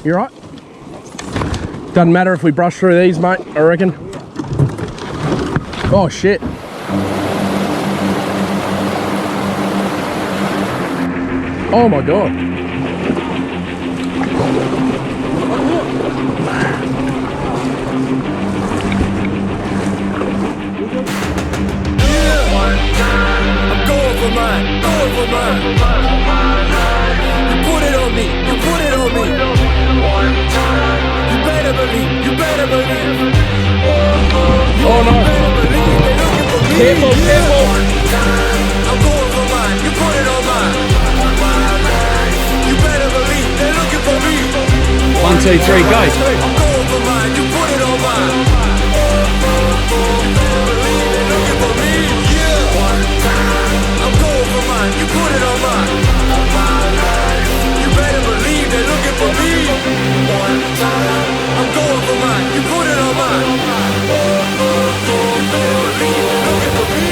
You right? Doesn't matter if we brush through these, mate, I reckon. Oh, shit. Oh, my God. I'm going for mine, going for mine. You put it on me, you put it on me. You better believe, you better believe. Oh no. Careful, careful. I'm going for mine, you put it on mine. You better believe, they're looking for me. 1, 2, 3, go. I'm going for mine, you put it on mine. They're looking for me, yeah. I'm going for mine, you put it on mine. You better believe they're looking for me. I'm going for mine, you put it on mine. You better believe they're looking for me.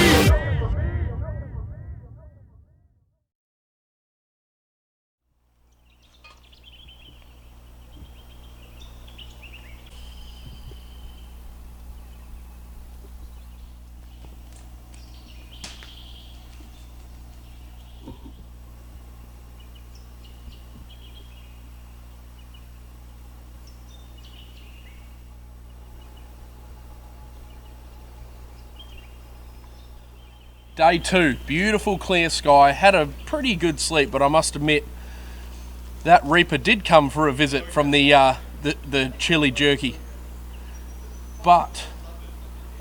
Day 2, beautiful clear sky. Had a pretty good sleep, but I must admit that Reaper did come for a visit from the chili jerky. But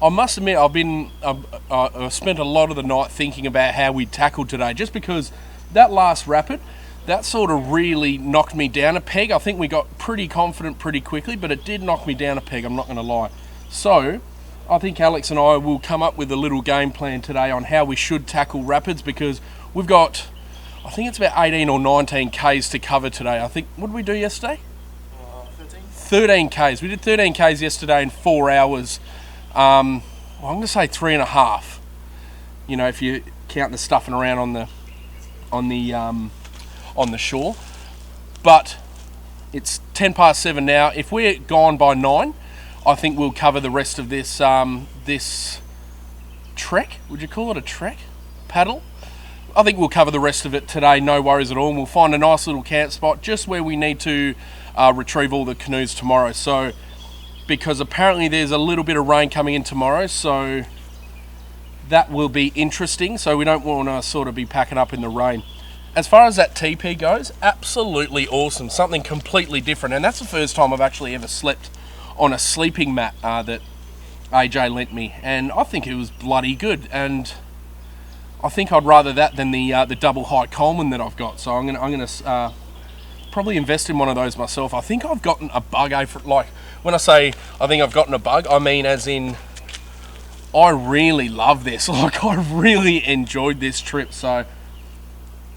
I must admit I spent a lot of the night thinking about how we tackled today, just because that last rapid, that sort of really knocked me down a peg. I think we got pretty confident pretty quickly, but it did knock me down a peg, I'm not going to lie. So I think Alex and I will come up with a little game plan today on how we should tackle rapids, because we've got, I think it's about 18 or 19 Ks to cover today. I think, what did we do yesterday? 13 Ks. We did 13 Ks yesterday in 4 hours. I'm going to say 3.5. You know, if you count the stuffing around on the shore. But it's 10 past 7 now. If we're gone by 9, I think we'll cover the rest of this this trek. Would you call it a trek? Paddle? I think we'll cover the rest of it today, no worries at all. And we'll find a nice little camp spot just where we need to retrieve all the canoes tomorrow. So, because apparently there's a little bit of rain coming in tomorrow, so that will be interesting. So we don't want to sort of be packing up in the rain. As far as that TP goes, absolutely awesome. Something completely different. And that's the first time I've actually ever slept on a sleeping mat that AJ lent me, and I think it was bloody good, and I think I'd rather that than the double height Coleman that I've got. So I'm gonna probably invest in one of those myself. I think I've gotten a bug, like when I say I think I've gotten a bug, I mean as in I really love this. Like, I really enjoyed this trip, so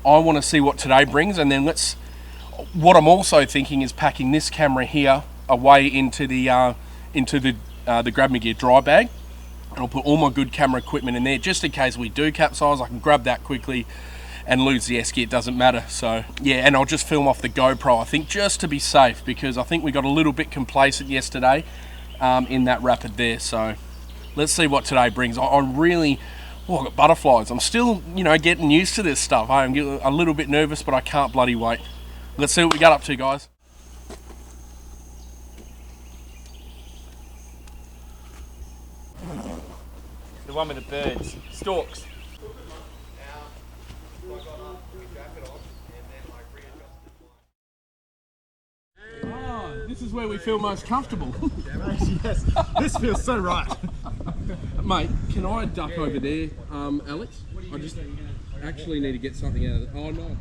I want to see what today brings. And then what I'm also thinking is packing this camera here away into the Grab Me Gear dry bag, and I'll put all my good camera equipment in there just in case we do capsize. I can grab that quickly and lose the S-gear, it doesn't matter. So yeah, and I'll just film off the GoPro, I think, just to be safe, because I think we got a little bit complacent yesterday in that rapid there. So let's see what today brings. I'm really, I got butterflies. I'm still, getting used to this stuff. I'm a little bit nervous, but I can't bloody wait. Let's see what we got up to, guys. The one with the birds. Storks. This is where we feel most comfortable. Yes, this feels so right. Mate, can I duck over there, Alex? I just actually need to get something out of it. Oh no.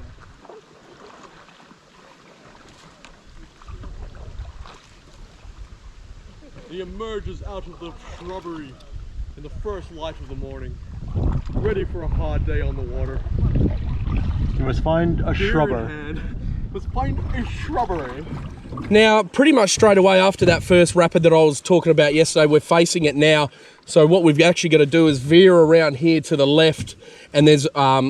He emerges out of the shrubbery in the first light of the morning, ready for a hard day on the water. You must find a shrubbery. Let's find a shrubbery. Now, pretty much straight away after that first rapid that I was talking about yesterday, we're facing it now. So what we've actually got to do is veer around here to the left, and there's I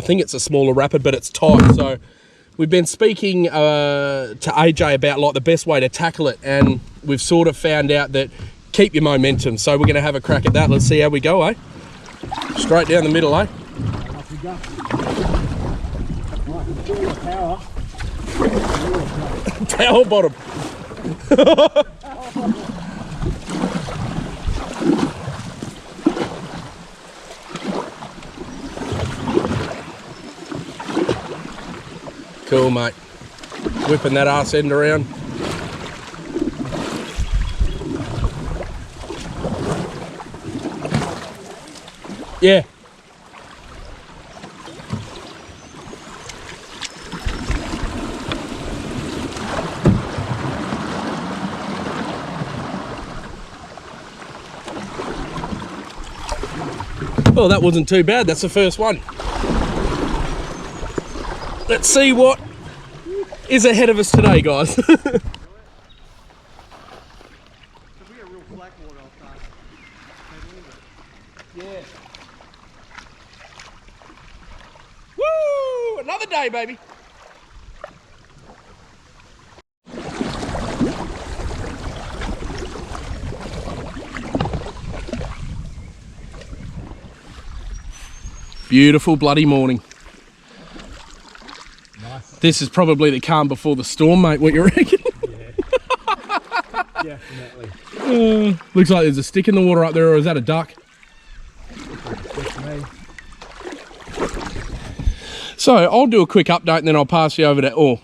think it's a smaller rapid, but it's tight. So we've been speaking to AJ about like the best way to tackle it, and we've sort of found out that keep your momentum. So we're going to have a crack at that. Let's see how we go, eh? Straight down the middle, eh? Off we go. Right, enjoy your power. Towel bottom. Cool, mate. Whipping that arse end around. Yeah. Well, that wasn't too bad. That's the first one. Let's see what is ahead of us today, guys. We had real black water outside. Yeah. Woo! Another day, baby. Beautiful bloody morning. Nice. This is probably the calm before the storm, mate. What you reckon? Yeah. Definitely. Looks like there's a stick in the water up there, or is that a duck? Good for me. So I'll do a quick update and then I'll pass you over to, or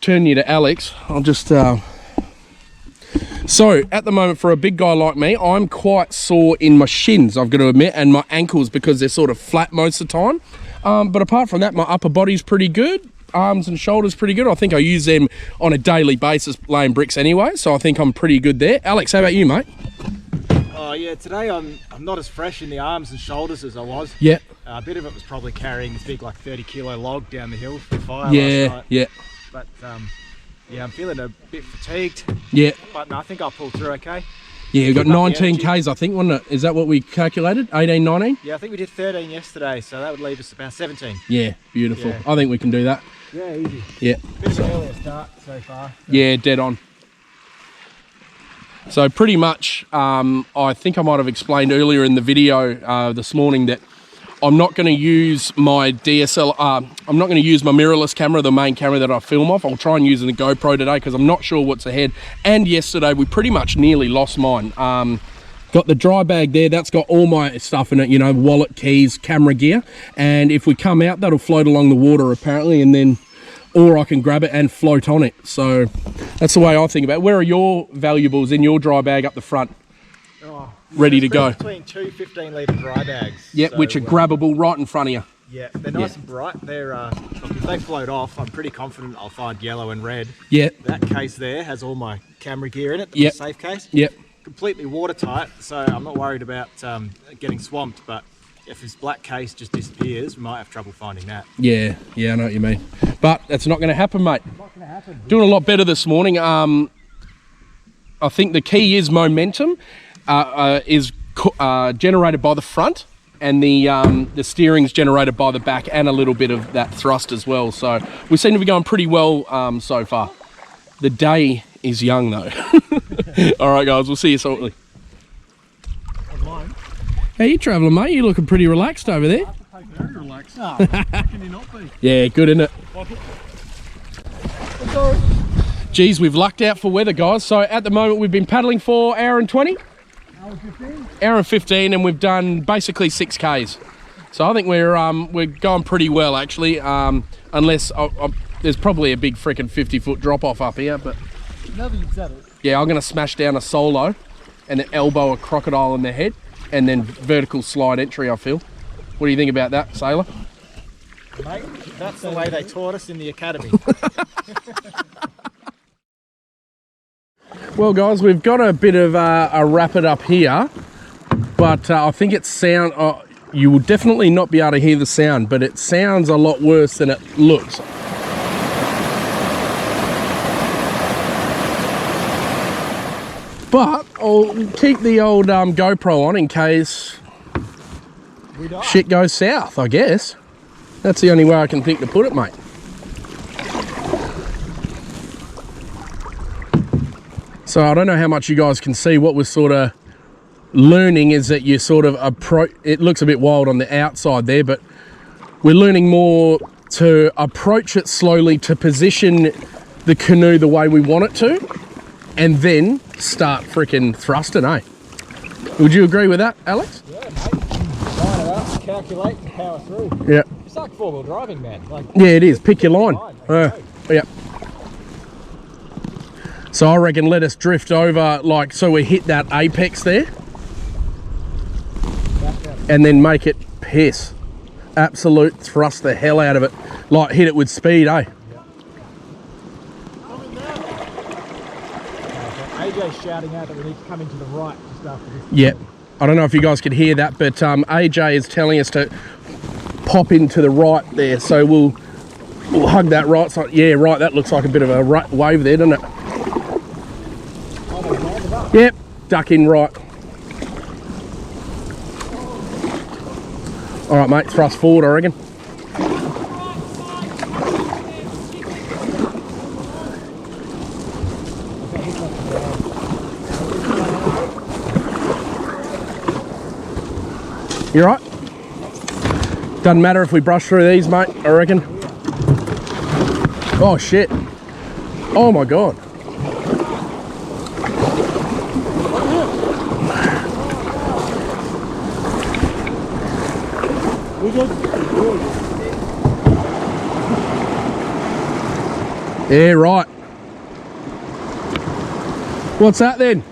turn you to Alex. I'll just, so at the moment for a big guy like me, I'm quite sore in my shins, I've got to admit, and my ankles because they're sort of flat most of the time. But apart from that, my upper body's pretty good. Arms and shoulders pretty good. I think I use them on a daily basis laying bricks anyway, so I think I'm pretty good there. Alex, how about you, mate? Oh yeah, today I'm not as fresh in the arms and shoulders as I was. Yeah. A bit of it was probably carrying this big like 30 kilo log down the hill for the fire last Yeah, night. yeah, But yeah, I'm feeling a bit fatigued. yeah. But no, I think I'll pull through okay. Yeah, we've got Keep up the 19 energy. Ks, I think, wasn't it? Is that what we calculated? 18, 19? Yeah, I think we did 13 yesterday, so that would leave us about 17. Yeah, beautiful. Yeah. I think we can do that. Yeah, easy. Yeah. Bit of an earlier start so far. Yeah, dead on. So pretty much, I think I might have explained earlier in the video this morning that I'm not going to use my DSL, I'm not going to use my mirrorless camera, the main camera that I film off. I'll try and use the GoPro today because I'm not sure what's ahead. And yesterday we pretty much nearly lost mine. Got the dry bag there, that's got all my stuff in it, you know, wallet, keys, camera gear. And if we come out, that'll float along the water apparently, and then, or I can grab it and float on it. So that's the way I think about it. Where are your valuables in your dry bag up the front? Oh, Ready to go. Between two 15-litre dry bags. Yep, So, which are grabbable right in front of you. Yeah, they're nice and bright. They're if they float off, I'm pretty confident I'll find yellow and red. Yeah, That case there has all my camera gear in it. Yep. The safe case. yep. Completely watertight, so I'm not worried about getting swamped. But if this black case just disappears, we might have trouble finding that. Yeah, I know what you mean. But that's not going to happen, mate. Not gonna happen. Doing a lot better this morning. I think the key is momentum is generated by the front, and the steering's generated by the back, and a little bit of that thrust as well. So we seem to be going pretty well so far. The day is young though. All right, guys, we'll see you shortly. Online. How you travelling, mate? You looking pretty relaxed over there. Very relaxed. How can you not be? Yeah, good, isn't it? Geez, we've lucked out for weather, guys. So at the moment we've been paddling for hour and 20. Hour and 15, and we've done basically 6 Ks. So I think we're going pretty well actually. Unless there's probably a big freaking 50-foot drop off up here, but Now that you've said it. yeah, I'm gonna smash down a solo and then elbow a crocodile in the head, and then vertical slide entry. I feel. What do you think about that, sailor? Mate, that's the way they taught us in the academy. Well, guys, we've got a bit of a rapid up here, but I think it sound. You will definitely not be able to hear the sound, but it sounds a lot worse than it looks. But I'll keep the old GoPro on in case shit goes south, I guess. That's the only way I can think to put it, mate. So I don't know how much you guys can see. What we're sort of learning is that you sort of it looks a bit wild on the outside there, but we're learning more to approach it slowly, to position the canoe the way we want it to, and then start freaking thrusting, eh? Would you agree with that, Alex? Yeah, mate. Line it up, calculate, and power through. Yeah. It's like four-wheel driving, man. Like, Yeah, it is. Pick your line. Okay. Yeah. So I reckon let us drift over, like, so we hit that apex there, and then make it piss. Absolute thrust the hell out of it. Like, hit it with speed, eh? AJ's shouting out that we need to come into the right just after this. Yep. I don't know if you guys could hear that, but AJ is telling us to pop into the right there. So we'll hug that right side. Yeah, right. That looks like a bit of a wave there, doesn't it? Yep. Duck in right. All right, mate. Thrust forward, I reckon. You right? Doesn't matter if we brush through these, mate, I reckon. Oh, shit. Oh, my God. We good? Yeah, right. What's that then?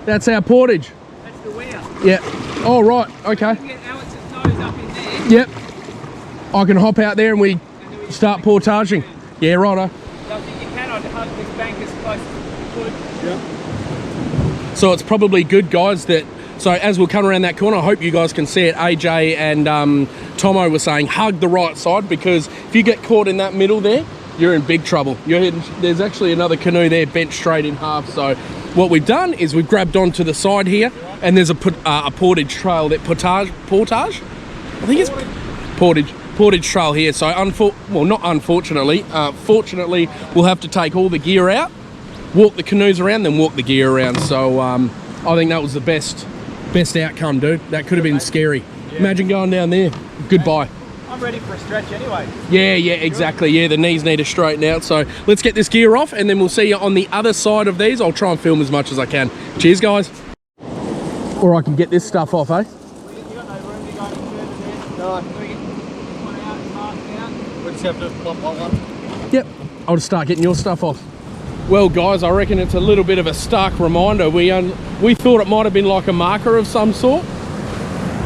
That's our portage. That's the weir. Yeah. Oh, right. Okay. You can get Alex's nose up in there. Yep. I can hop out there and we start portaging. Yeah, righto. I think you can. I'd hug this bank as close as you could. So it's probably good, guys, that... So as we'll come around that corner, I hope you guys can see it. AJ and Tomo were saying hug the right side, because if you get caught in that middle there, you're in big trouble. There's actually another canoe there bent straight in half. So what we've done is we've grabbed onto the side here, and there's a portage trail, that portage? I think it's portage trail here. So well, not unfortunately, fortunately, we'll have to take all the gear out, walk the canoes around, then walk the gear around. So I think that was the best outcome, dude. That could have been scary. Yeah. Imagine going down there. Goodbye. I'm ready for a stretch anyway. Yeah, exactly. Yeah, the knees need to straighten out. So let's get this gear off, and then we'll see you on the other side of these. I'll try and film as much as I can. Cheers, guys. Or I can get this stuff off, eh? You got no room to go any further there? No. Can we get this one out and mark it out? We just have to plop that one. Yep. I'll just start getting your stuff off. Well, guys, I reckon it's a little bit of a stark reminder. We thought it might have been like a marker of some sort,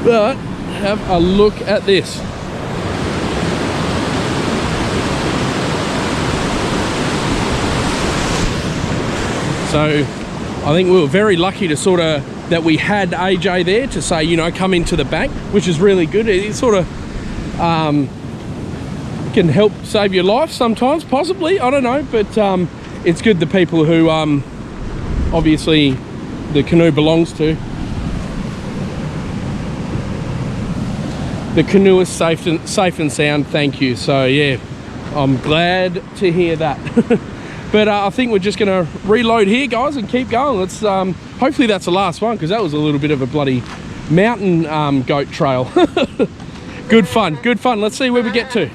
but have a look at this. So I think we were very lucky to that we had AJ there to say, you know, come into the bank, which is really good. It sort of can help save your life sometimes, possibly, I don't know, but it's good the people who obviously the canoe belongs to. The canoe is safe and sound, thank you. So yeah, I'm glad to hear that. But I think we're just gonna reload here, guys, and keep going. Let's hopefully that's the last one, because that was a little bit of a bloody mountain goat trail. Good fun. Let's see where we get to.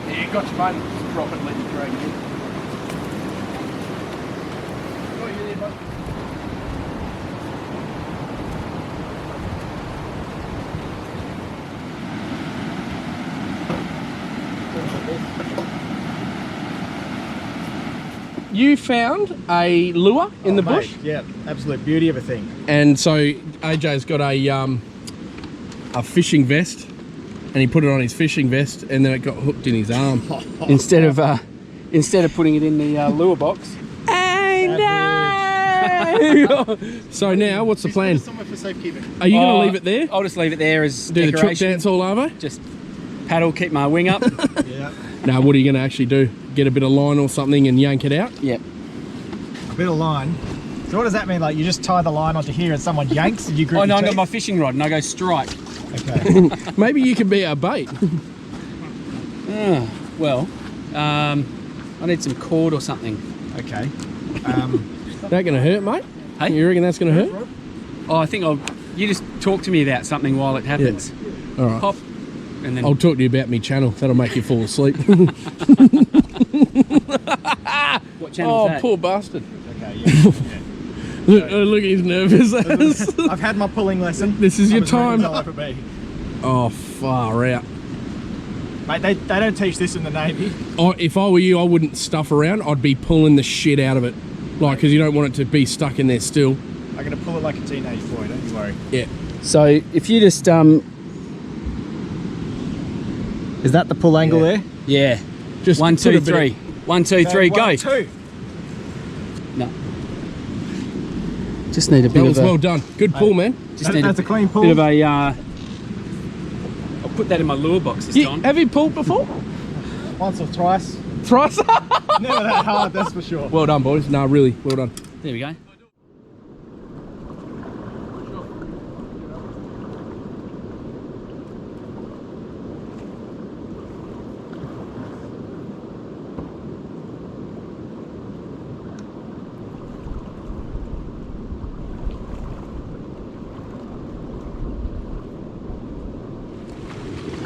Yeah, got your button. Drop it, let you drag it in. Oh, you there, bud? You found a lure in the bush? Mate, yeah, absolute beauty of a thing. And so AJ's got a fishing vest, and he put it on his fishing vest, and then it got hooked in his arm instead of putting it in the lure box. Hey, no! So now, what's the plan? Somewhere for safekeeping. Are you going to leave it there? I'll just leave it there as Do the trick decoration. dance all over? Just paddle, keep my wing up. Yeah. Now, what are you going to actually do? Get a bit of line or something and yank it out? Yep. A bit of line. So what does that mean? Like, you just tie the line onto here and someone yanks and you grip Oh no, your I got teeth? my fishing rod and I go strike. Okay. Maybe you could be our bait. Well, I need some cord or something. Okay. That going to hurt, mate? Hey? You reckon that's going to hurt? Oh, I think you just talk to me about something while it happens. All right. Pop, and then... I'll talk to you about me channel. That'll make you fall asleep. What channel's that? Poor bastard. Okay, yeah. Look, he's nervous. I've had my pulling lesson. This is your I'm as ready as time. I'll ever be. Oh, far out. Mate, they don't teach this in the Navy. If I were you, I wouldn't stuff around. I'd be pulling the shit out of it. Like, because you don't want it to be stuck in there still. I'm going to pull it like a teenage boy, don't you worry. Yeah. So if you just Is that the pull angle there? yeah, Just 1, put 2, a bit of- 3. 1, 2, 3, go. 1, 2. No. Just need a That bit was of a. well done. Good pull, man. Just need That's a clean pull. Bit of a. I'll put that in my lure box this time. Have you pulled before? Once or twice. Thrice? Never that hard, that's for sure. Well done, boys. No, really, well done. There we go.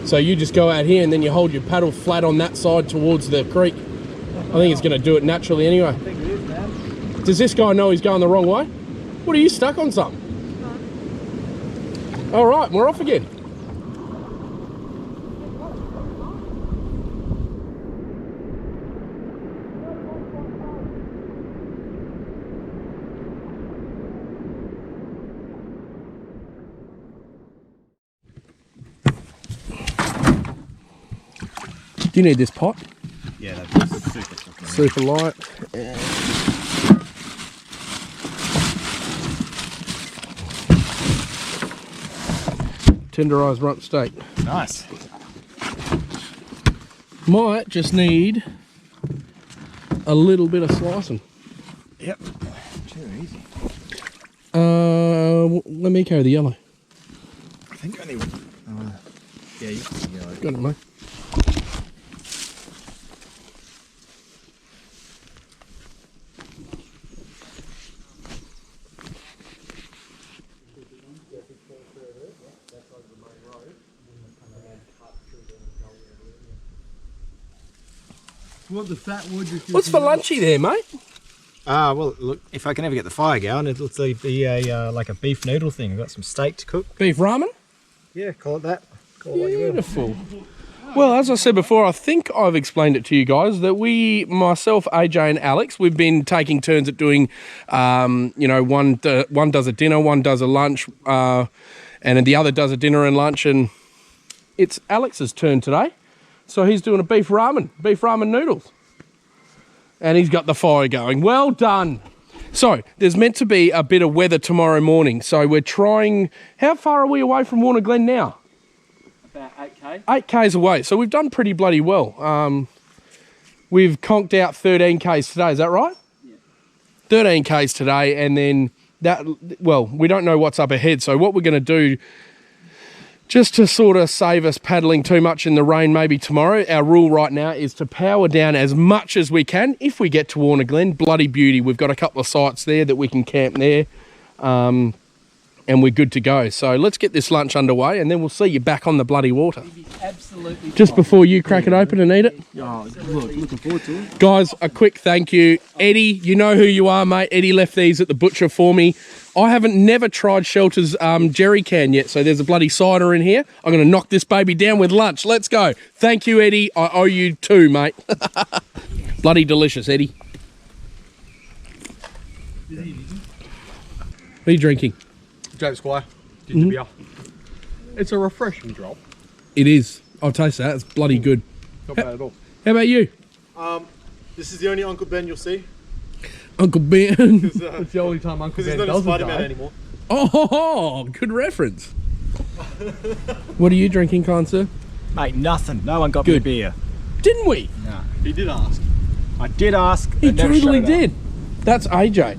So you just go out here and then you hold your paddle flat on that side towards the creek. I think it's going to do it naturally anyway. I think it is, man. Does this guy know he's going the wrong way? What, are you stuck on something? All right, we're off again. Do you need this pot? Yeah, that's super. Super light. Tenderised rump steak. Nice. Might just need a little bit of slicing. Yep. Too easy. Let me carry the yellow. I think only. Yeah, you can go. Got it, mate. What the fat wood? What's for lunchy there, mate? Well, look, if I can ever get the fire going, it'll be a like a beef noodle thing. I've got some steak to cook. Beef ramen? Yeah, call it that. Call it what you will. Beautiful. Well, as I said before, I think I've explained it to you guys that myself, AJ and Alex, we've been taking turns at doing, one does a dinner, one does a lunch, and then the other does a dinner and lunch, and it's Alex's turn today. So he's doing a beef ramen noodles. And he's got the fire going. Well done. So there's meant to be a bit of weather tomorrow morning. So we're trying, how far are we away from Warner Glen now? About 8k. 8k's away. So we've done pretty bloody well. We've conked out 13k's today, is that right? Yeah. 13k's today, and then we don't know what's up ahead. So what we're going to do, just to sort of save us paddling too much in the rain maybe tomorrow, our rule right now is to power down as much as we can. If we get to Warner Glen, bloody beauty. We've got a couple of sites there that we can camp there, and we're good to go. So let's get this lunch underway, and then we'll see you back on the bloody water. Absolutely. Just before you crack it open and eat it. Oh, look, looking forward to it. Guys, a quick thank you. Eddie, you know who you are, mate. Eddie left these at the butcher for me. I haven't never tried Shelter's jerry can yet, so there's a bloody cider in here. I'm going to knock this baby down with lunch. Let's go. Thank you, Eddie. I owe you two, mate. Bloody delicious, Eddie. What are you drinking? James Squire, ginger beer. It's a refreshing drop. It is. I'll taste that. It's bloody good. Not bad at all. How about you? This is the only Uncle Ben you'll see. Uncle Ben. It's the only time Uncle Because he's Ben not a doesn't Spider-Man die. anymore. Oh, good reference. What are you drinking, kind sir? Mate, nothing. No one got me a Good. beer. Didn't we? No. He did ask. I did ask. He and never totally showed up. did. That's AJ.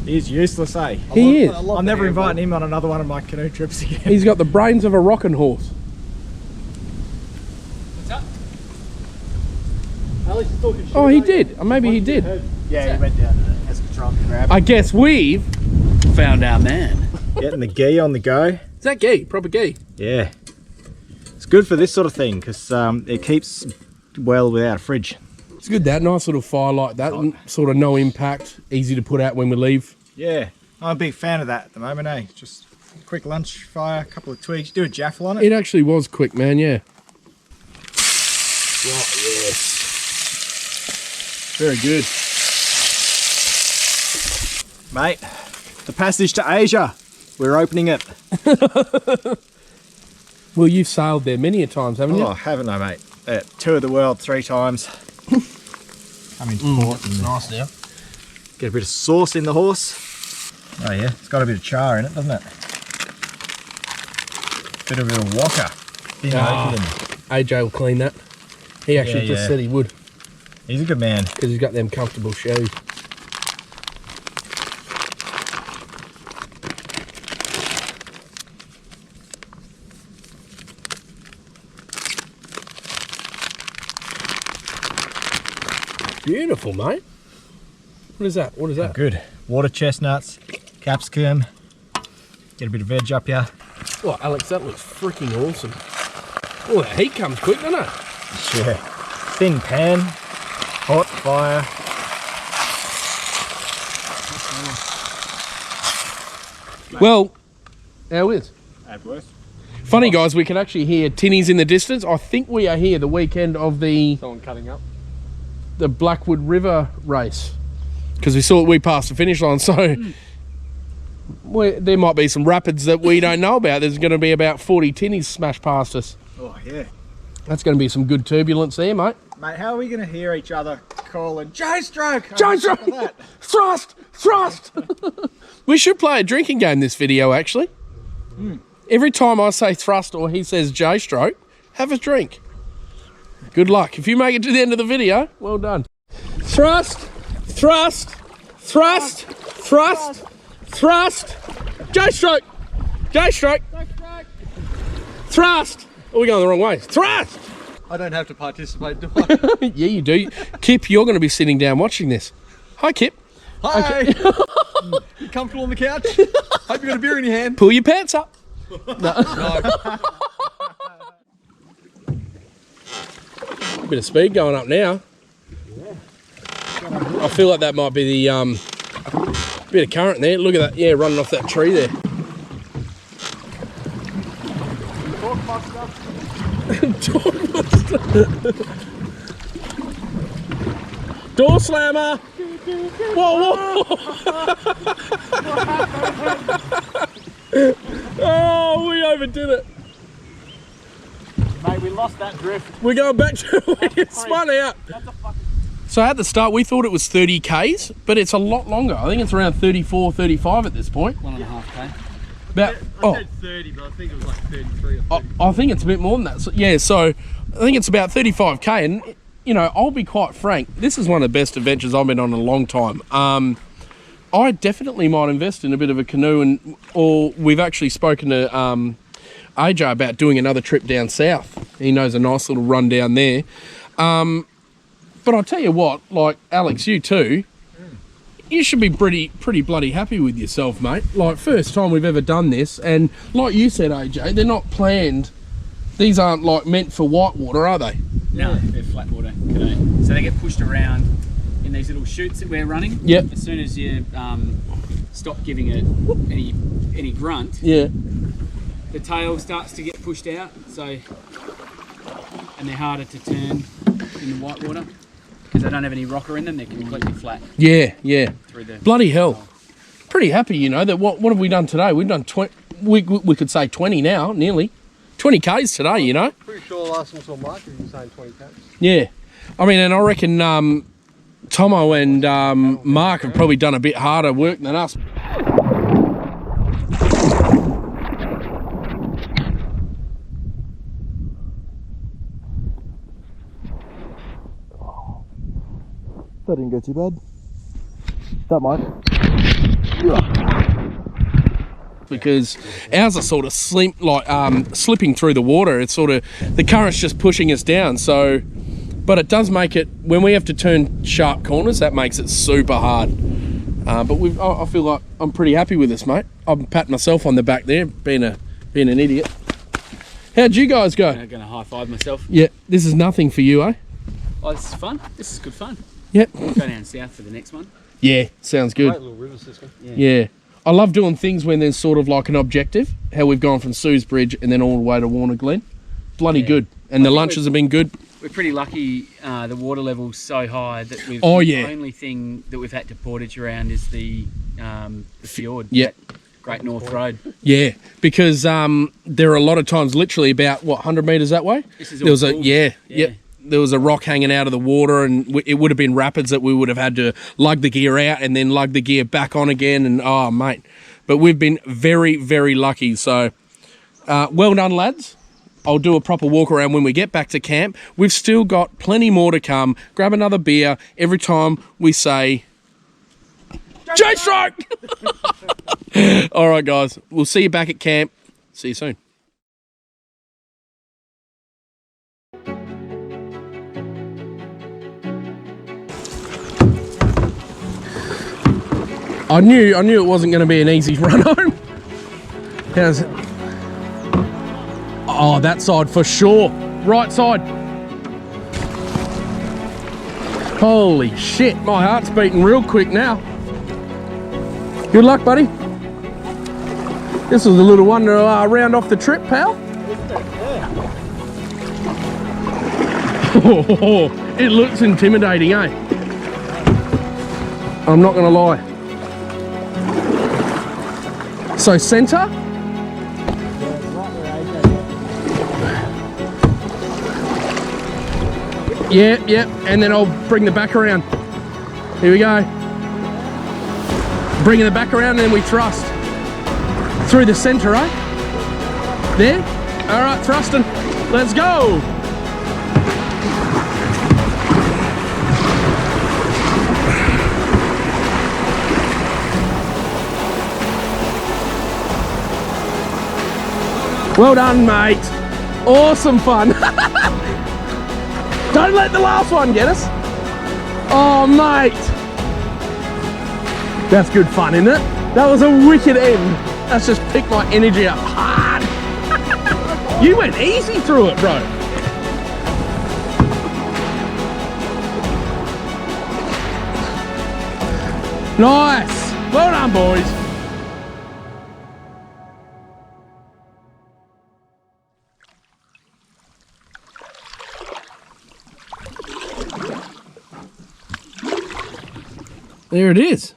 He's useless, eh? He is. I'm never inviting him on another one of my canoe trips again. He's got the brains of a rocking horse. What's up? Alex is talking shit. Oh, he about you. did. Or maybe he did. Yeah, he went down to Escachon. try and grab I guess we've found our man. Getting the ghee on the go. Is that ghee? Proper ghee? Yeah. It's good for this sort of thing because it keeps well without a fridge. It's good, that nice little fire like that, sort of no impact, easy to put out when we leave. Yeah, I'm a big fan of that at the moment, eh? Just a quick lunch fire, a couple of twigs, do a jaffle on it. It actually was quick, man, yeah. Right, yes. Very good. Mate, the passage to Asia, we're opening it. Well, you've sailed there many a times, haven't you? Oh, haven't I, mate? Toured the world 3 times. I'm in port. It's nice now. Get a bit of sauce in the horse. Oh yeah, it's got a bit of char in it, doesn't it? Bit of a wokka. AJ will clean that. He actually just said he would. He's a good man. Because he's got them comfortable shoes. Beautiful, mate. What is that? What is that? Good. Water chestnuts, capsicum. Get a bit of veg up here. Oh, Alex, that looks freaking awesome. Oh, that heat comes quick, doesn't it? Sure. Thin pan, hot fire. Well, how is? Worse. Funny, guys, we can actually hear tinnies in the distance. I think we are here the weekend of Someone cutting up. the Blackwood River race. Because we passed the finish line, so there might be some rapids that we don't know about. There's going to be about 40 tinnies smashed past us. Oh yeah. That's going to be some good turbulence there, mate. Mate, how are we going to hear each other calling, J-stroke! J-stroke! Thrust! Thrust! We should play a drinking game this video, actually. Every time I say thrust or he says J-stroke, have a drink. Good luck. If you make it to the end of the video, well done. Thrust! Thrust! Thrust! Thrust! Thrust! J-stroke! J-stroke! Thrust! Oh, we're going the wrong way. Thrust! I don't have to participate, do I? Yeah, you do. Kip, you're going to be sitting down watching this. Hi, Kip. Hi! You comfortable on the couch? Hope you got a beer in your hand. Pull your pants up. No. A bit of speed going up now. I feel like that might be the bit of current there. Look at that, yeah, running off that tree there. Door slammer! Whoa, whoa! Oh, we overdid it. Mate, we lost that drift. We're going back to we spun out. So at the start we thought it was 30 Ks, but it's a lot longer. I think it's around 34, 35 at this point. 1.5K. About, I said 30, but I think it was like 33 or 30. I think it's a bit more than that. So, yeah, so I think it's about 35K, and you know, I'll be quite frank, this is one of the best adventures I've been on in a long time. I definitely might invest in a bit of a canoe, or we've actually spoken to AJ about doing another trip down south. He knows a nice little run down there. But I'll tell you what, like Alex, you too, you should be pretty bloody happy with yourself, mate. Like, first time we've ever done this, and like you said, AJ, they're not planned. These aren't like meant for whitewater, are they? No, they're flat water canoe. So they get pushed around in these little chutes that we're running. Yep. As soon as you stop giving it any grunt, Yeah. the tail starts to get pushed out. So, and they're harder to turn in the whitewater because they don't have any rocker in them. They're completely flat. Yeah, yeah. Through the Bloody hell. Pretty happy, you know, that what have we done today? We've done 20, we could say 20 now, nearly. 20 Ks today, you know? Pretty sure last time I saw Mark, he was saying 20 Ks. Yeah. I mean, and I reckon Tomo and Mark have probably done a bit harder work than us. That didn't go too bad. That might. Because ours are sort of slipping through the water. It's sort of, the current's just pushing us down. So, but it does make it, when we have to turn sharp corners, that makes it super hard. But I feel like I'm pretty happy with this, mate. I'm patting myself on the back there, being an idiot. How'd you guys go? I'm going to high five myself. Yeah, this is nothing for you, eh? Oh, this is fun. This is good fun. Yep. We'll go down south for the next one. Yeah, sounds good. Great little river system. Yeah. I love doing things when there's sort of like an objective. How we've gone from Sue's Bridge and then all the way to Warner Glen. Bloody good. And the lunches have been good. We're pretty lucky. The water level's so high that the only thing that we've had to portage around is the fjord. Yeah. Great North Road. Yeah, because there are a lot of times, literally about 100 metres that way. This is there was all there was a rock hanging out of the water, and it would have been rapids that we would have had to lug the gear out and then lug the gear back on again. And oh, mate, but we've been very, very lucky. So, well done, lads. I'll do a proper walk around when we get back to camp. We've still got plenty more to come. Grab another beer every time we say J-Stroke! All right, guys. We'll see you back at camp. See you soon. I knew it wasn't going to be an easy run home. How's it? Oh, that side for sure. Right side. Holy shit, my heart's beating real quick now. Good luck, buddy. This was a little one to round off the trip, pal. Oh, it looks intimidating, eh? I'm not gonna lie. So centre. Yeah, and then I'll bring the back around. Here we go. Bringing the back around and then we thrust. Through the centre, right? There? All right, thrusting. Let's go. Well done, mate. Awesome fun. Don't let the last one get us. Oh, mate. That's good fun, isn't it? That was a wicked end. That's just picked my energy up hard. You went easy through it, bro. Nice. Well done, boys. There it is.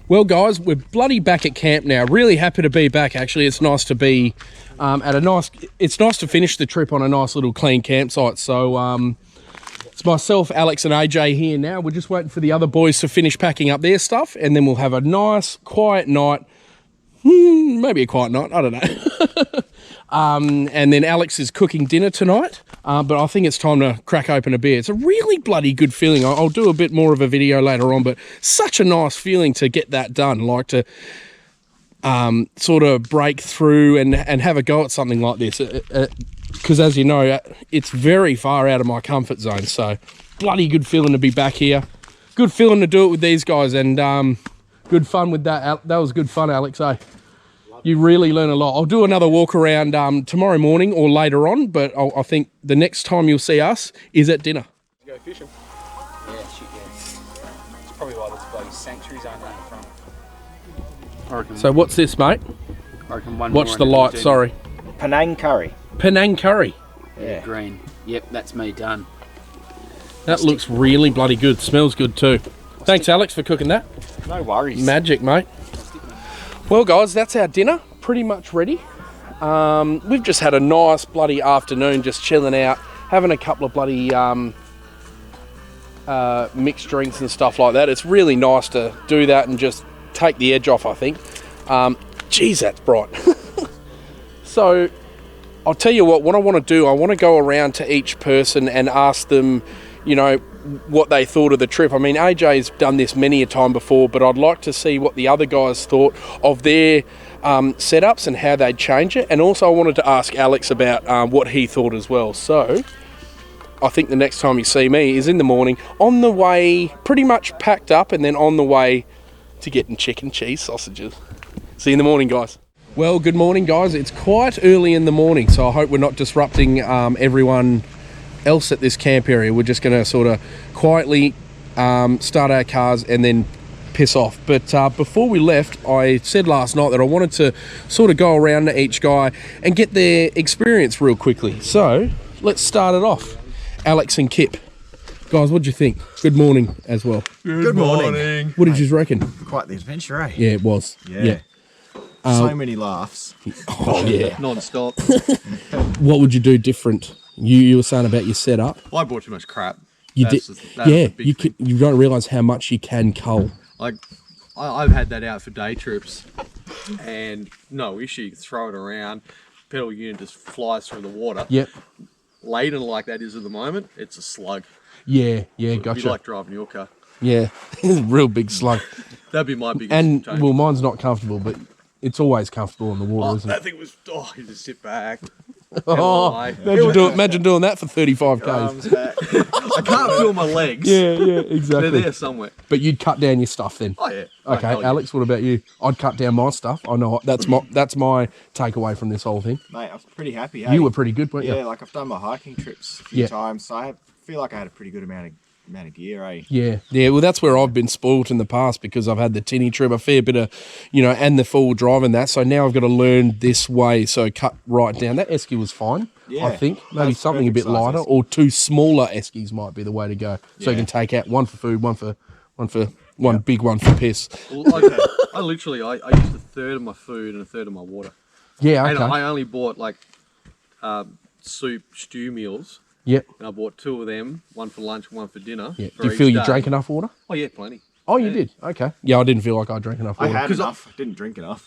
Well, guys, we're bloody back at camp now. Really happy to be back, actually. It's nice to be it's nice to finish the trip on a nice little clean campsite. So it's myself, Alex and AJ here now. We're just waiting for the other boys to finish packing up their stuff, and then we'll have a nice, quiet night. Maybe a quiet night, I don't know. And then Alex is cooking dinner tonight, but I think it's time to crack open a beer. It's a really bloody good feeling. I'll do a bit more of a video later on, but such a nice feeling to get that done, like to sort of break through and have a go at something like this. Because as you know, it's very far out of my comfort zone, so bloody good feeling to be back here. Good feeling to do it with these guys, and good fun with that. That was good fun, Alex, eh? You really learn a lot. I'll do another walk around tomorrow morning or later on, but I think the next time you'll see us is at dinner. Go fishing. Yeah, shit, yeah. It's probably why there's bloody sanctuary zone around the front. So what's this, mate? I reckon one Watch the light, sorry. Penang curry. Penang curry. Yeah. Green. Yep, that's me done. That looks really bloody good. Smells good too. Thanks, Alex, for cooking that. No worries. Magic, mate. Well, guys, that's our dinner. Pretty much ready. We've just had a nice bloody afternoon just chilling out, having a couple of bloody mixed drinks and stuff like that. It's really nice to do that and just take the edge off, I think. Geez, that's bright. So I'll tell you what I want to do. I want to go around to each person and ask them, you know, what they thought of the trip. I mean, AJ's done this many a time before, but I'd like to see what the other guys thought of their setups and how they'd change it. And also I wanted to ask Alex about what he thought as well. So I think the next time you see me is in the morning, on the way, pretty much packed up, and then on the way to getting chicken cheese sausages. See you in the morning, guys. Well, good morning, guys. It's quite early in the morning, so I hope we're not disrupting everyone else at this camp area. We're just going to sort of quietly start our cars and then piss off. But before we left, I said last night that I wanted to sort of go around to each guy and get their experience real quickly. So let's start it off. Alex and Kip. Guys, what do you think? Good morning as well. Good morning. What did you reckon? Quite the adventure, eh? Yeah, it was. Yeah. So many laughs. Oh, yeah. Non-stop. What would you do different? You were saying about your setup. I bought too much crap. You That's did. the Yeah, big thing. you don't realise how much you can cull. Like, I've had that out for day trips, and no issue. You can throw it around. Pedal unit just flies through the water. Yep. Laden like that is at the moment, it's a slug. Yeah, It'd gotcha. be like driving your car. Yeah, real big slug. That'd be my biggest And change. well, mine's not comfortable, but it's always comfortable in the water, isn't that it? thing was, you just sit back. Oh, imagine doing that for 35 k's. Arms back. I can't feel my legs. Yeah, They're exactly. there somewhere. But you'd cut down your stuff then. Oh, yeah. Okay, Hell yeah. Alex, what about you? I'd cut down my stuff. I know that's my takeaway from this whole thing. Mate, I was pretty happy. Hey? You were pretty good, weren't you? Yeah, like I've done my hiking trips a few Yeah. times, so I feel like I had a pretty good amount of gear, eh? Yeah. Well, that's where I've been spoilt in the past because I've had the tinny trip, a fair bit of, and the full drive and that. So now I've got to learn this way. So cut right down. That esky was fine, Yeah, I think. Maybe that's something a bit perfect size lighter, esky. or two smaller eskies might be the way to go. So you Yeah. can take out one for food, one big one for piss. Well, okay. I used a third of my food and a third of my water. Yeah. And Okay. I only bought like soup, stew meals. Yep. And I bought 2 of them, one for lunch and one for dinner. Yeah. for Do you each feel you day. drank enough water? Oh yeah, plenty. Oh, you did. Okay. Yeah, I didn't feel like I drank enough I water. had enough. I didn't drink enough.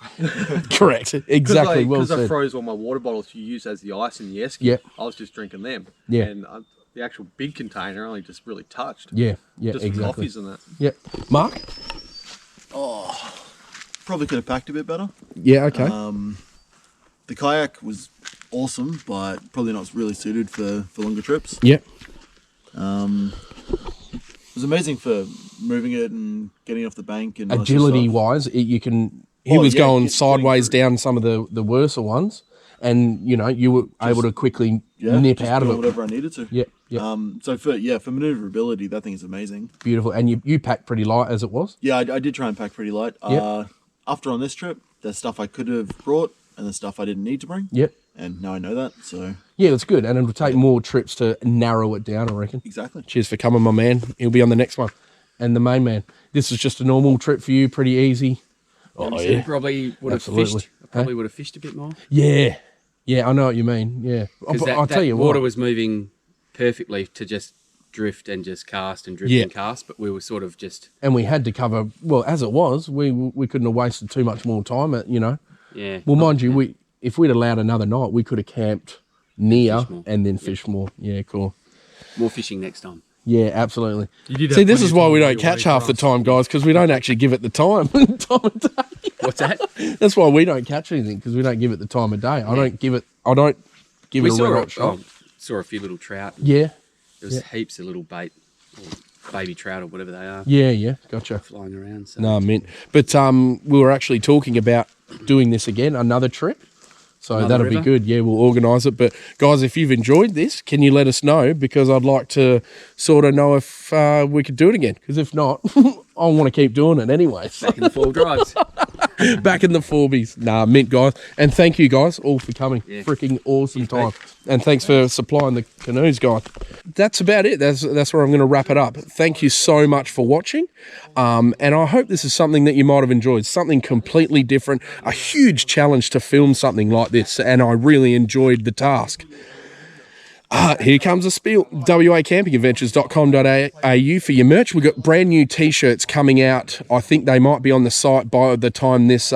Correct. Exactly. Well Because I said. froze all my water bottles to use as the ice in the esky. Yep. I was just drinking them. Yeah. And the actual big container I only just really touched. Yeah. Just for Exactly. coffees and that. Yep. Mark. Probably could have packed a bit better. Yeah. Okay. The kayak was awesome, but probably not really suited for longer trips. Yep. It was amazing for moving it and getting off the bank and all that sort of Agility stuff. wise, you can. He Oh, was yeah, going getting sideways through. down some of the worser ones, and you were able to quickly nip just out of doing it. whatever I needed to. Yep. Yep. So for maneuverability, that thing is amazing. Beautiful. And you packed pretty light as it was. Yeah, I did try and pack pretty light. Yep. After on this trip, there's stuff I could have brought and the stuff I didn't need to bring. Yep. And now I know that, so Yeah, it's good, and it'll take more trips to narrow it down, I reckon. exactly. Cheers for coming, my man. He'll be on the next one. And the main man. This is just a normal trip for you, pretty easy. Oh yeah. Probably would have Absolutely. fished. I probably would have fished a bit more. Yeah. Yeah, I know what you mean. Yeah. Because I'll tell you water what. was moving perfectly to just drift and just cast and drift Yeah. and cast, but we were sort of just And we had to cover. Well, as it was, we couldn't have wasted too much more time. yeah. Well, mind you, if we'd allowed another night, we could have camped near Fish more. and then fished more. Yeah, cool. more fishing next time. Yeah, absolutely. You did See, have this plenty is of why time we to don't be catch away half the from time, guys, because we don't actually give it the time. time of day. What's that? That's why we don't catch anything, because we don't give it the time of day. I don't give it a red hot shot. Saw a few little trout. Yeah, There was heaps of little bait or baby trout or whatever they are yeah, gotcha. flying around. So. No, mint. But we were actually talking about doing this again, another trip. So Another that'll be river? good. Yeah, we'll organise it. But guys, if you've enjoyed this, can you let us know? Because I'd like to sort of know if we could do it again. Because if not, I want to keep doing it anyway. So Back in the fall drives. back in the Forbies. Nah, mint, guys. And thank you, guys, all for coming. Yeah. Freaking awesome time. And thanks for supplying the canoes, guys. That's about it. That's where I'm going to wrap it up. Thank you so much for watching. And I hope this is something that you might have enjoyed. Something completely different. A huge challenge to film something like this. And I really enjoyed the task. Here comes a spiel. wacampingadventures.com.au for your merch. We've got brand new t-shirts coming out. I think they might be on the site by the time this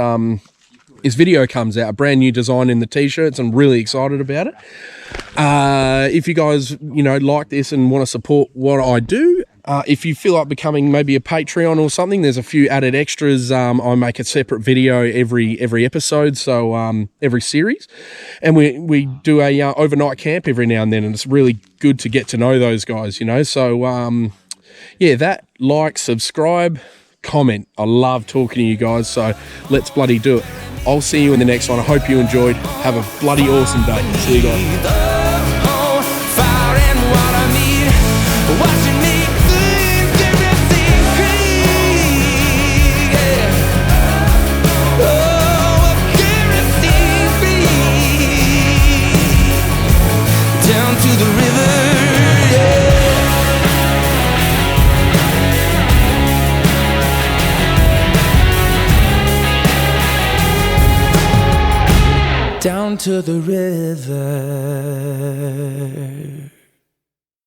video comes out. A brand new design in the t-shirts. I'm really excited about it. If you guys, like this and want to support what I do, If you feel like becoming maybe a Patreon or something, there's a few added extras. I make a separate video every episode, so every series, and we do a overnight camp every now and then, and it's really good to get to know those guys, you know. So yeah, that, like, subscribe, comment. I love talking to you guys, so let's bloody do it. I'll see you in the next one. I hope you enjoyed. Have a bloody awesome day. See you guys. Down to the river.